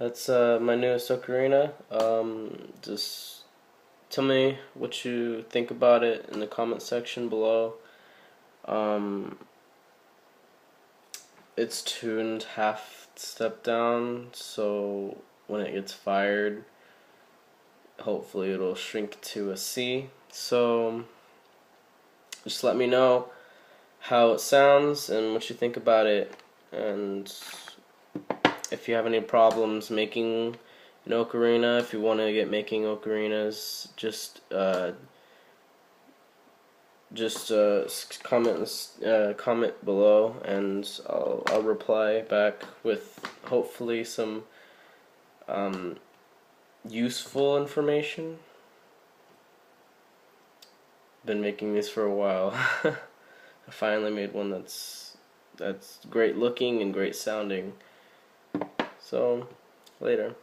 That's my newest Ocarina. Just tell me what you think about it in the comment section below. Um, it's tuned half step down, so when it gets fired, hopefully it'll shrink to a C. So just let me know how it sounds and what you think about it, and if you have any problems making an ocarina, if you want to get making ocarinas, comment below, and I'll reply back with hopefully some useful information. Been making these for a while. I finally made one that's great looking and great sounding. So later.